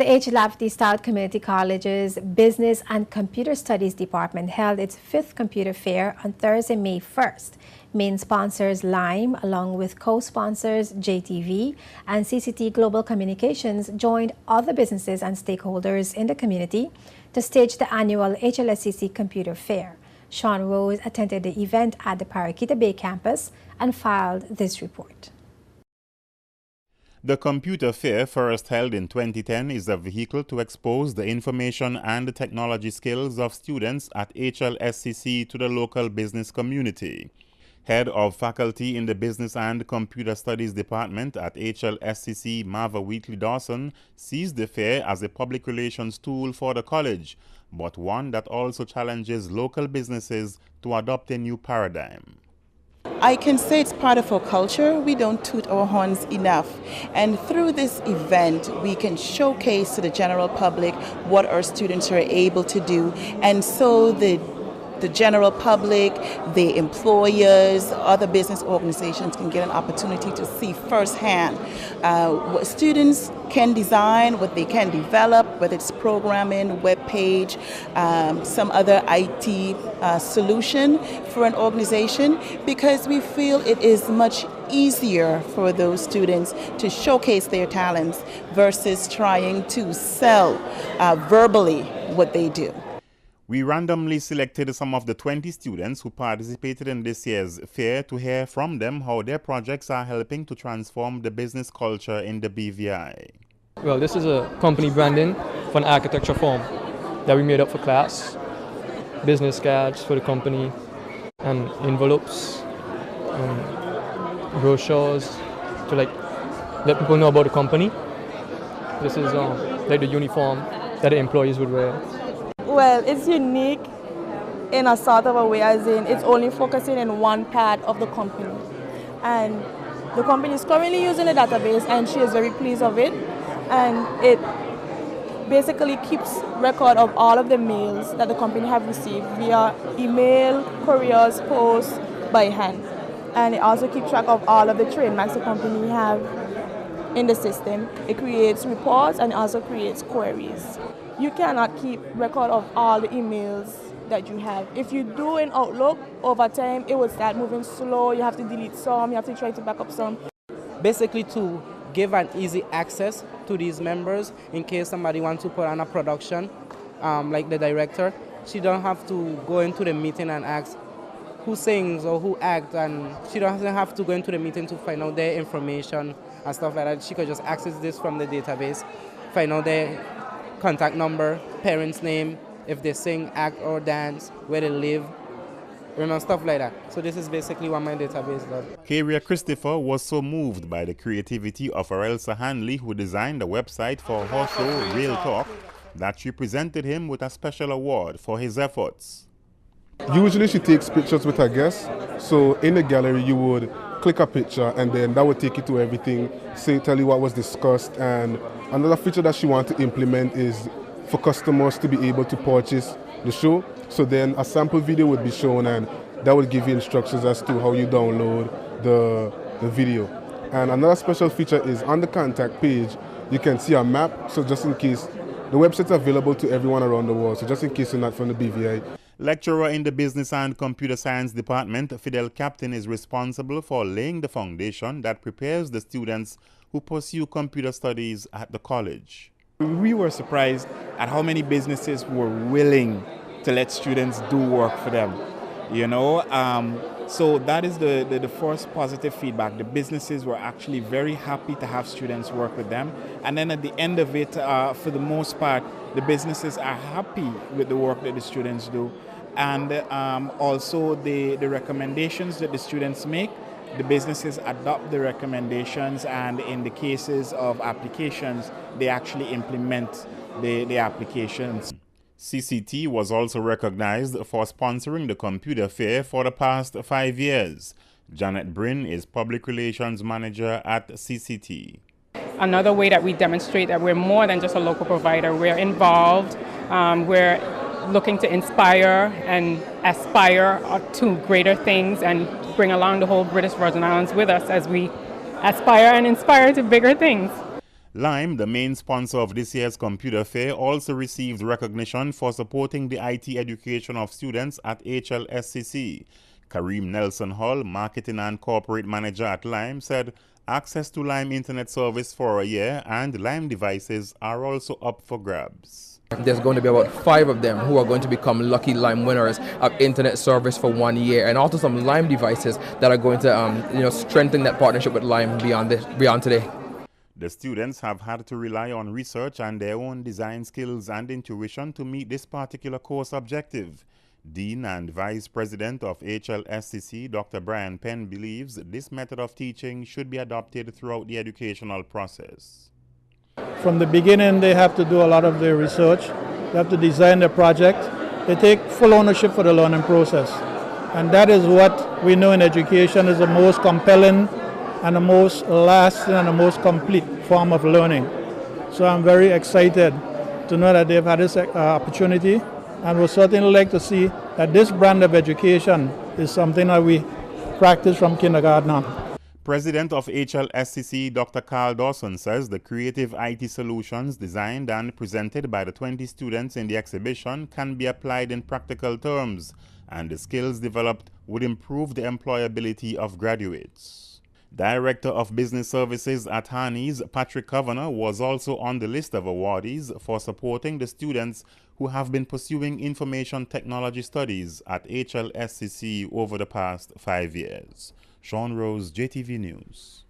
The Hlscc Stout Community College's Business and Computer Studies Department held its 5th Computer Fair on Thursday, May 1st. Main sponsors Lime, along with co-sponsors JTV and CCT Global Communications, joined other businesses and stakeholders in the community to stage the annual Hlscc Computer Fair. Sean Rose attended the event at the Paraquita Bay campus and filed this report. The Computer Fair, first held in 2010, is a vehicle to expose the information and technology skills of students at Hlscc to the local business community. Head of Faculty in the Business and Computer Studies Department at Hlscc, Marva Wheatley-Dawson, sees the fair as a public relations tool for the college, but one that also challenges local businesses to adopt a new paradigm. I can say it's part of our culture. We don't toot our horns enough. And through this event, we can showcase to the general public what our students are able to do. And so the general public, the employers, other business organizations can get an opportunity to see firsthand what students can design, what they can develop, whether it's programming, web page, some other IT solution for an organization, because we feel it is much easier for those students to showcase their talents versus trying to sell verbally what they do. We randomly selected some of the 20 students who participated in this year's fair to hear from them how their projects are helping to transform the business culture in the BVI. Well, this is a company branding for an architecture firm that we made up for class. Business cards for the company and envelopes, brochures to let people know about the company. This is like the uniform that the employees would wear. Well, it's unique in a sort of a way, as in it's only focusing in one part of the company. And the company is currently using a database and she is very pleased of it. And it basically keeps record of all of the mails that the company have received via email, couriers, post, by hand. And it also keeps track of all of the trademarks the company have in the system. It creates reports and also creates queries. You cannot keep record of all the emails that you have. If you do in Outlook, over time it will start moving slow. You have to delete some, you have to try to back up some. Basically to give an easy access to these members in case somebody wants to put on a production, like the director. She don't have to go into the meeting and ask who sings or who acts, and she doesn't have to go into the meeting to find out their information and stuff like that. She could just access this from the database, find out their contact number, parents' name, if they sing, act or dance, where they live, stuff like that. So this is basically what my database does. Karia Christopher was so moved by the creativity of Hlscc Hanley, who designed the website for her show Real Talk, that she presented him with a special award for his efforts. Usually she takes pictures with her guests, so in the gallery you would click a picture and then that would take you to everything, tell you what was discussed. And another feature that she wants to implement is for customers to be able to purchase the show. So then a sample video would be shown and that would give you instructions as to how you download the video. And another special feature is on the contact page, you can see a map, so just in case, the website's available to everyone around the world, so just in case you're not from the BVI. Lecturer in the Business and Computer Science Department, Fidel Captain, is responsible for laying the foundation that prepares the students who pursue computer studies at the college. We were surprised at how many businesses were willing to let students do work for them, So that is the first positive feedback. The businesses were actually very happy to have students work with them. And then at the end of it, for the most part, the businesses are happy with the work that the students do. And also the recommendations that the students make, the businesses adopt the recommendations, and in the cases of applications, they actually implement the applications. CCT was also recognized for sponsoring the computer fair for the past 5 years. Janet Bryn is Public Relations Manager at CCT. Another way that we demonstrate that we're more than just a local provider, we're involved, we're looking to inspire and aspire to greater things and bring along the whole British Virgin Islands with us as we aspire and inspire to bigger things. Lime, the main sponsor of this year's computer fair, also received recognition for supporting the IT education of students at Hlscc. Kareem Nelson Hall, Marketing and Corporate Manager at Lime, said access to Lime Internet service for a year and Lime devices are also up for grabs. There's going to be about 5 of them who are going to become lucky Lime winners of internet service for 1 year, and also some Lime devices that are going to strengthen that partnership with Lime beyond today. The students have had to rely on research and their own design skills and intuition to meet this particular course objective. Dean and Vice President of Hlscc, Dr. Brian Penn, believes this method of teaching should be adopted throughout the educational process. From the beginning, they have to do a lot of their research. They have to design the project. They take full ownership for the learning process. And that is what we know in education is the most compelling and the most lasting and the most complete form of learning. So I'm very excited to know that they've had this opportunity, and we'll certainly like to see that this brand of education is something that we practice from kindergarten on. President of Hlscc, Dr. Carl Dawson, says the creative IT solutions designed and presented by the 20 students in the exhibition can be applied in practical terms, and the skills developed would improve the employability of graduates. Director of Business Services at Harney's, Patrick Kavanagh, was also on the list of awardees for supporting the students who have been pursuing information technology studies at Hlscc over the past 5 years. Sean Rose, JTV News.